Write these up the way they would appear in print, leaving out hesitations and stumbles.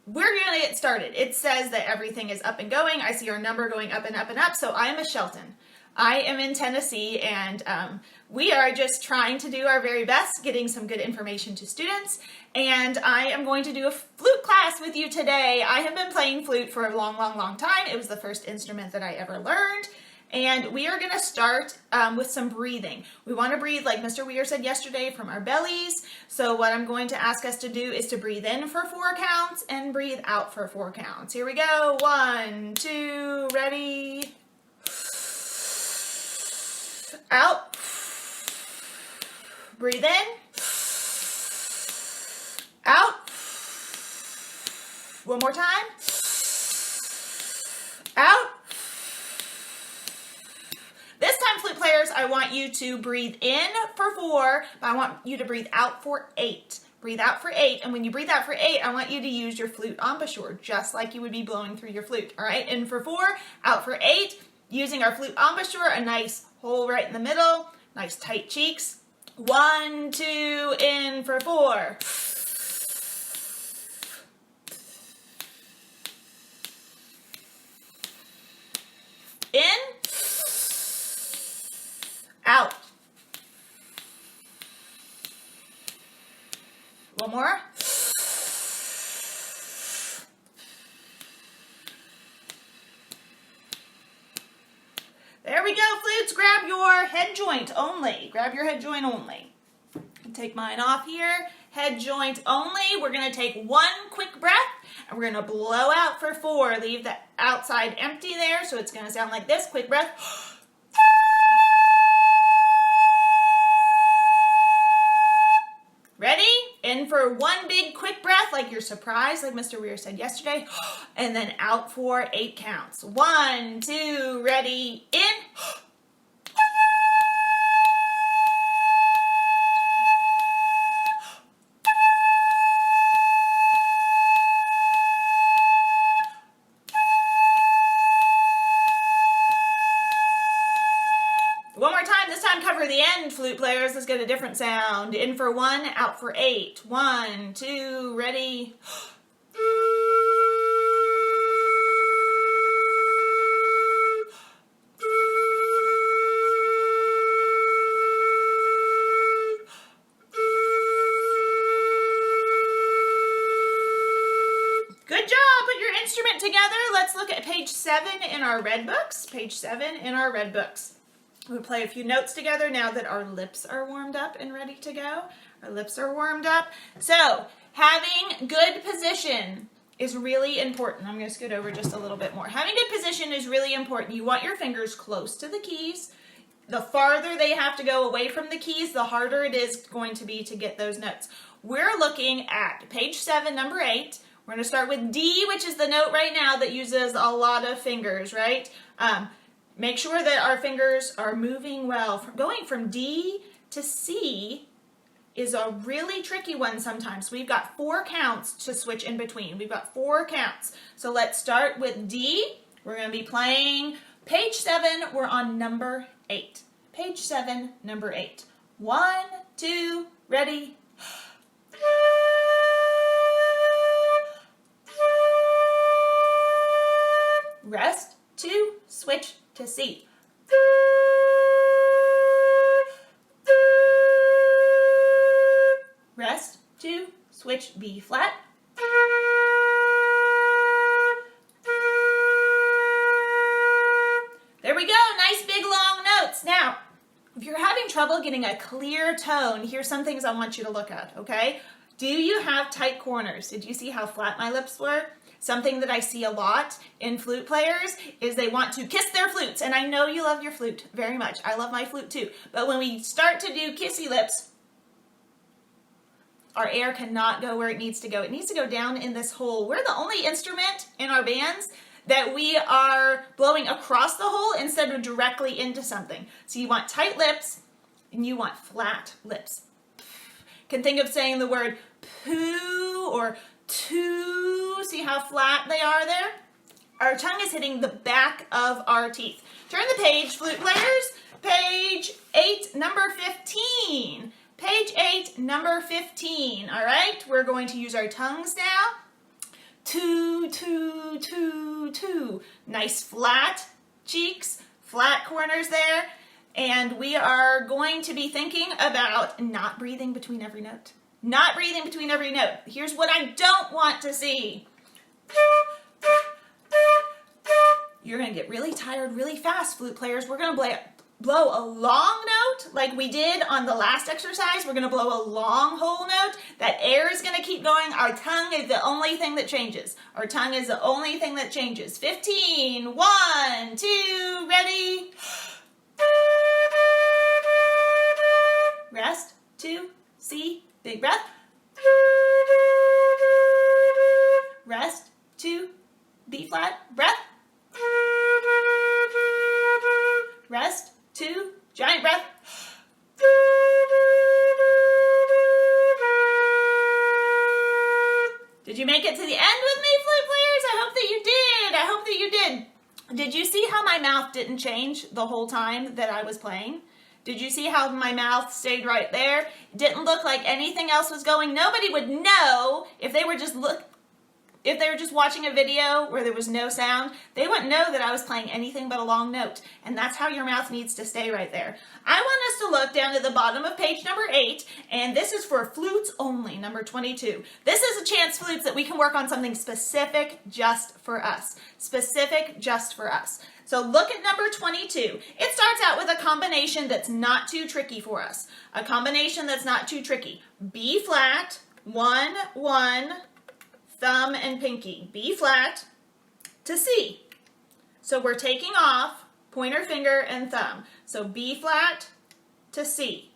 we're gonna get started. It says that everything is up and going. I see our number going up and up and up. So I am a Shelton. I am in Tennessee, and we are just trying to do our very best, getting some good information to students. And I am going to do a flute class with you today. I have been playing flute for a long, long, long time. It was the first instrument that I ever learned. And we are going to start with some breathing. We want to breathe, like Mr. Weir said yesterday, from our bellies. So what I'm going to ask us to do is to breathe in for 4 counts and breathe out for 4 counts. Here we go. 1, 2, ready. Out. Breathe in. Out. One more time. Out. This time, flute players, I want you to breathe in for 4, but I want you to breathe out for 8. Breathe out for 8, and when you breathe out for 8, I want you to use your flute embouchure, just like you would be blowing through your flute, all right? In for 4, out for 8, using our flute embouchure, a nice hole right in the middle, nice tight cheeks. 1, 2, in for 4. In. Out. One more. There we go, flutes. Grab your head joint only. Grab your head joint only. Take mine off here. Head joint only. We're going to take 1 quick breath, and we're going to blow out for 4. Leave the outside empty there, so it's going to sound like this. Quick breath. Ready? In for 1 big quick breath, like you're surprised, like Mr. Weir said yesterday. And then out for 8 counts. 1, 2, ready, in. One more time, this time cover the end, flute players. Let's get a different sound. In for 1, out for 8. 1, 2, ready. Good job. Put your instrument together. Let's look at page 7 in our red books. Page 7 in our red books. We'll play a few notes together now that our lips are warmed up and ready to go. Our lips are warmed up. So, having good position is really important. I'm going to scoot over just a little bit more. Having good position is really important. You want your fingers close to the keys. The farther they have to go away from the keys, the harder it is going to be to get those notes. We're looking at page 7, number 8. We're going to start with D, which is the note right now that uses a lot of fingers, right? Make sure that our fingers are moving well. Going from D to C is a really tricky one sometimes. We've got 4 counts to switch in between. We've got 4 counts. So let's start with D. We're going to be playing page 7. We're on number 8. Page 7, number 8. 1, 2, ready. Rest, 2, switch to C. Rest, 2, switch B flat. There we go, nice big long notes. Now, if you're having trouble getting a clear tone, here's some things I want you to look at, okay? Do you have tight corners? Did you see how flat my lips were? Something that I see a lot in flute players is they want to kiss their flutes. And I know you love your flute very much. I love my flute too. But when we start to do kissy lips, our air cannot go where it needs to go. It needs to go down in this hole. We're the only instrument in our bands that we are blowing across the hole instead of directly into something. So you want tight lips and you want flat lips. Can think of saying the word poo or two. See how flat they are there? Our tongue is hitting the back of our teeth. Turn the page, flute players. Page 8, number 15. Page 8, number 15. All right, we're going to use our tongues now two, two, two, two. Nice flat cheeks, flat corners there. And we are going to be thinking about not breathing between every note. Not breathing between every note. Here's what I don't want to see. You're going to get really tired really fast, flute players. We're going to blow a long note like we did on the last exercise. We're going to blow a long whole note. That air is going to keep going. Our tongue is the only thing that changes. Our tongue is the only thing that changes. 15, 1, 2, ready. Rest, 2, C, big breath. Rest, 2, B flat, breath. Rest, 2, giant breath. Did you make it to the end with me, flute players? I hope that you did. I hope that you did. Did you see how my mouth didn't change the whole time that I was playing? Did you see how my mouth stayed right there? It didn't look like anything else was going. Nobody would know if they were just watching a video where there was no sound. They wouldn't know that I was playing anything but a long note. And that's how your mouth needs to stay right there. I want us to look down at the bottom of page number 8, and this is for flutes only, number 22. This is a chance, flutes, that we can work on something specific just for us. Specific just for us. So look at number 22. It starts out with a combination that's not too tricky for us. A combination that's not too tricky. B flat, 1, 1, thumb and pinky. B flat to C. So we're taking off pointer finger and thumb. So B flat to C.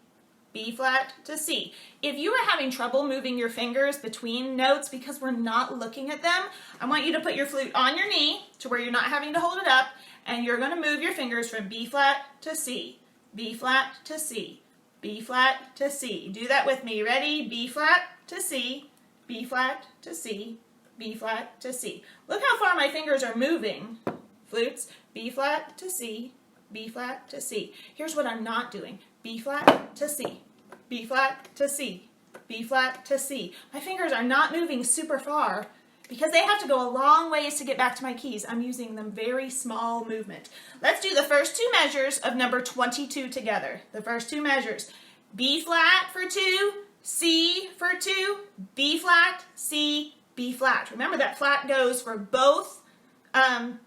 B flat to C. If you are having trouble moving your fingers between notes because we're not looking at them, I want you to put your flute on your knee to where you're not having to hold it up, and you're going to move your fingers from B flat to C. B flat to C. B flat to C. Do that with me. Ready? B flat to C. B flat to C. B flat to C. Look how far my fingers are moving, flutes. B flat to C. B flat to C. Here's what I'm not doing. B flat to C. B flat to C. B flat to C. My fingers are not moving super far because they have to go a long ways to get back to my keys. I'm using them very small movement. Let's do the first two measures of number 22 together. The first two measures. B flat for 2, C for 2, B flat, C, B flat. Remember that flat goes for both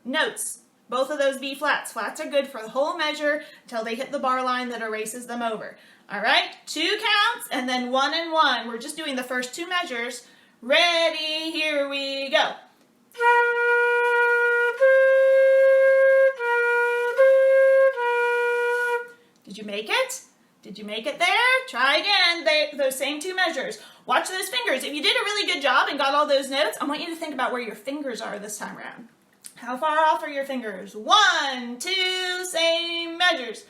notes. Both of those B flats. Flats are good for the whole measure until they hit the bar line that erases them over. All right, 2 counts and then 1 and 1. We're just doing the first two measures. Ready, here we go. Did you make it? Did you make it there? Try again, those same two measures. Watch those fingers. If you did a really good job and got all those notes, I want you to think about where your fingers are this time around. How far off are your fingers? 1, 2, same measures.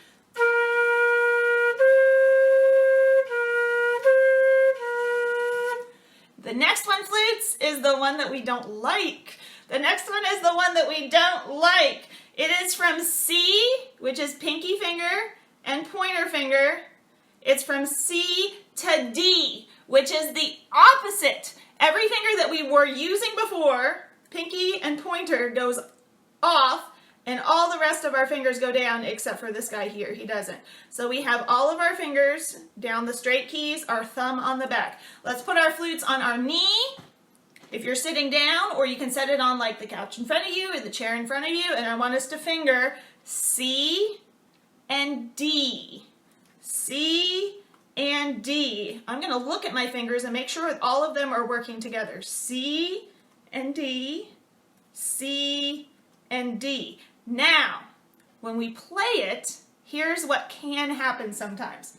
The next one, flutes, is the one that we don't like. The next one is the one that we don't like. It is from C, which is pinky finger and pointer finger. It's from C to D, which is the opposite. Every finger that we were using before, pinky and pointer, goes off, and all the rest of our fingers go down except for this guy here. He doesn't. So we have all of our fingers down the straight keys, our thumb on the back. Let's put our flutes on our knee. If you're sitting down, or you can set it on like the couch in front of you or the chair in front of you, and I want us to finger C and D. C and D. I'm going to look at my fingers and make sure that all of them are working together. C and D. C and D. Now, when we play it, here's what can happen sometimes.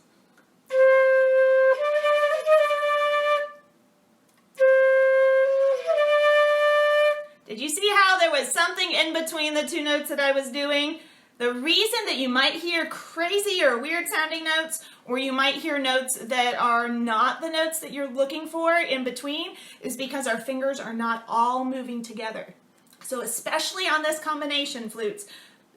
Did you see how there was something in between the two notes that I was doing? The reason that you might hear crazy or weird sounding notes, or you might hear notes that are not the notes that you're looking for in between, is because our fingers are not all moving together. So especially on this combination, flutes,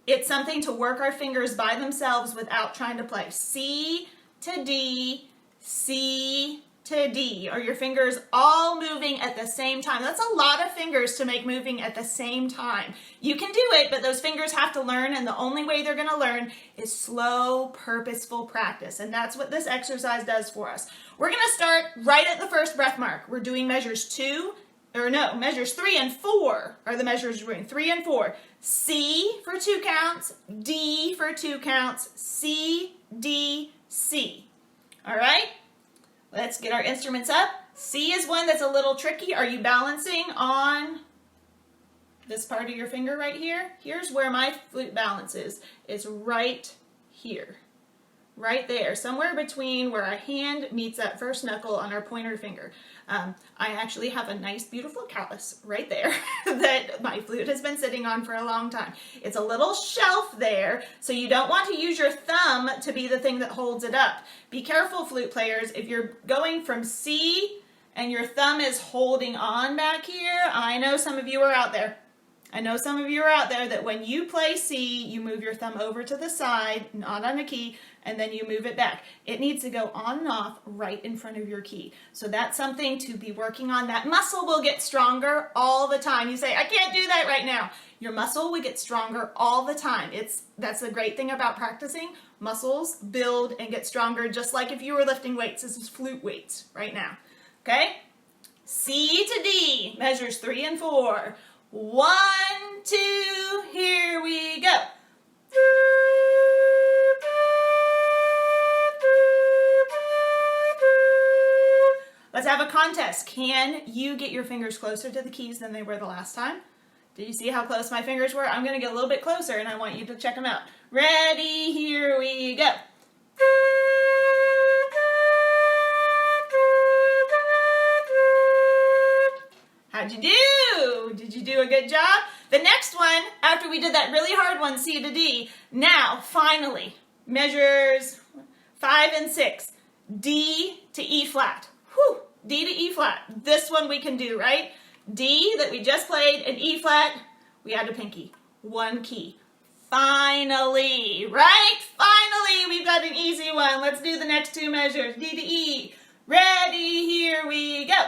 it's something to work our fingers by themselves without trying to play. C to D, C to D. Are your fingers all moving at the same time? That's a lot of fingers to make moving at the same time. You can do it, but those fingers have to learn, and the only way they're going to learn is slow, purposeful practice. And that's what this exercise does for us. We're going to start right at the first breath mark. We're doing measures 3 and 4 are the measures we're doing. 3 and 4. C for 2 counts, D for 2 counts, C, D, C. All right? Let's get our instruments up. C is one that's a little tricky. Are you balancing on this part of your finger right here? Here's where my flute balance is. It's right here. Right there, somewhere between where our hand meets that first knuckle on our pointer finger. I actually have a nice, beautiful callus right there that my flute has been sitting on for a long time. It's a little shelf there, so you don't want to use your thumb to be the thing that holds it up. Be careful, flute players, if you're going from C and your thumb is holding on back here. I know some of you are out there. I know some of you are out there that when you play C, you move your thumb over to the side, not on a key, and then you move it back. It needs to go on and off right in front of your key. So that's something to be working on. That muscle will get stronger all the time. You say, I can't do that right now. Your muscle will get stronger all the time. That's the great thing about practicing. Muscles build and get stronger, just like if you were lifting weights. This is flute weights right now. Okay? C to D, measures 3 and 4. 1, 2, here we go. Let's have a contest. Can you get your fingers closer to the keys than they were the last time? Did you see how close my fingers were? I'm going to get a little bit closer and I want you to check them out. Ready? Here we go. How'd you do? Did you do a good job? The next one, after we did that really hard one, C to D, now, finally, measures 5 and 6, D to E flat. Whew, D to E flat. This one we can do, right? D that we just played and E flat, we add a pinky. 1 key. Finally, right? Finally, we've got an easy one. Let's do the next 2 measures. D to E. Ready? Here we go.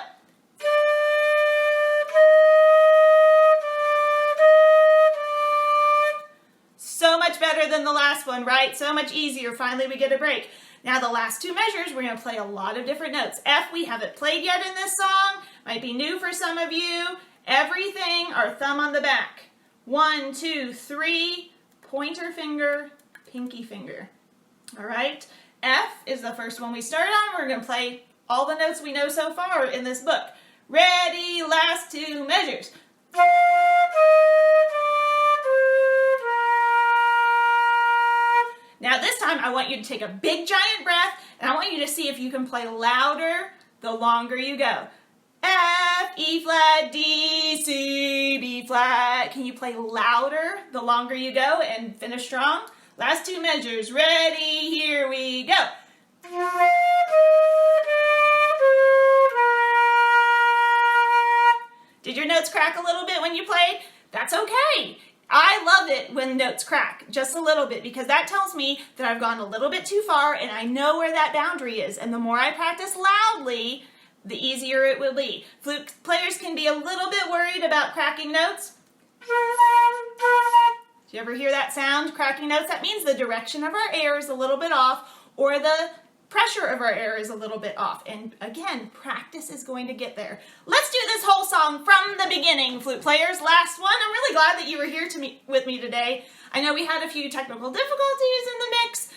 So much better than the last one, right? So much easier. Finally, we get a break. Now, the last 2 measures, we're going to play a lot of different notes. F, we haven't played yet in this song. Might be new for some of you. Everything, our thumb on the back. 1, 2, 3, pointer finger, pinky finger. All right? F is the first one we start on. We're going to play all the notes we know so far in this book. Ready, last 2 measures. Now this time I want you to take a big giant breath and I want you to see if you can play louder the longer you go. F, E flat, D, C, B flat. Can you play louder the longer you go and finish strong? Last 2 measures. Ready, here we go. Did your notes crack a little bit when you played? That's okay. I love it when notes crack just a little bit because that tells me that I've gone a little bit too far and I know where that boundary is. And the more I practice loudly, the easier it will be. Flute players can be a little bit worried about cracking notes. Do you ever hear that sound, cracking notes? That means the direction of our air is a little bit off or the pressure of our air is a little bit off. And again, practice is going to get there. Let's do this whole song from the beginning, flute players. Last one. I'm really glad that you were here with me today. I know we had a few technical difficulties in the mix,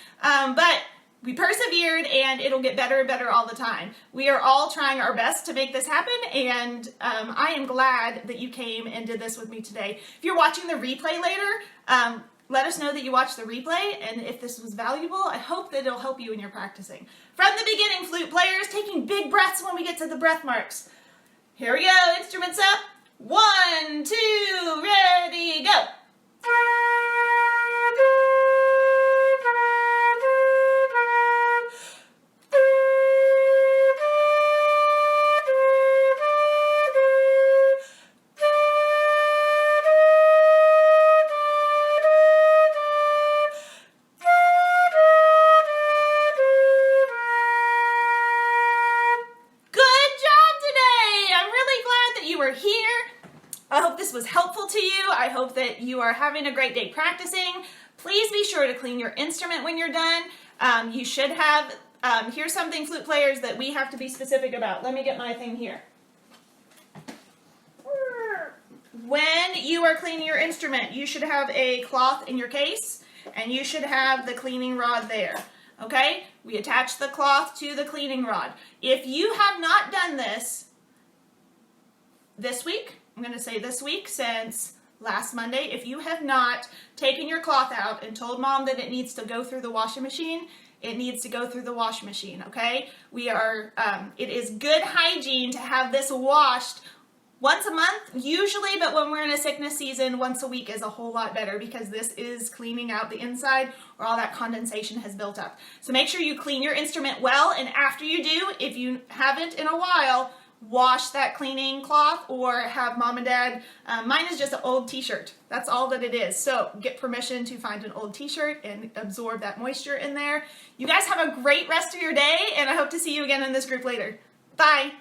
but we persevered and it'll get better and better all the time. We are all trying our best to make this happen, and I am glad that you came and did this with me today. If you're watching the replay later, let us know that you watched the replay, and if this was valuable, I hope that it'll help you in your practicing. From the beginning, flute players, taking big breaths when we get to the breath marks. Here we go, instruments up. 1, 2, ready, go. I hope that you are having a great day practicing. Please be sure to clean your instrument when you're done. You should have, here's something flute players that we have to be specific about. Let me get my thing here. When you are cleaning your instrument, you should have a cloth in your case, and you should have the cleaning rod there. Okay? We attach the cloth to the cleaning rod. If you have not done this week, I'm going to say this week since last Monday, if you have not taken your cloth out and told Mom that it needs to go through the washing machine, it needs to go through the washing machine, okay? It is good hygiene to have this washed once a month, usually, but when we're in a sickness season, once a week is a whole lot better because this is cleaning out the inside where all that condensation has built up. So make sure you clean your instrument well, and after you do, if you haven't in a while, wash that cleaning cloth or have Mom and Dad, mine is just an old t-shirt. That's all that it is. So get permission to find an old t-shirt and absorb that moisture in there. You guys have a great rest of your day, and I hope to see you again in this group later. Bye.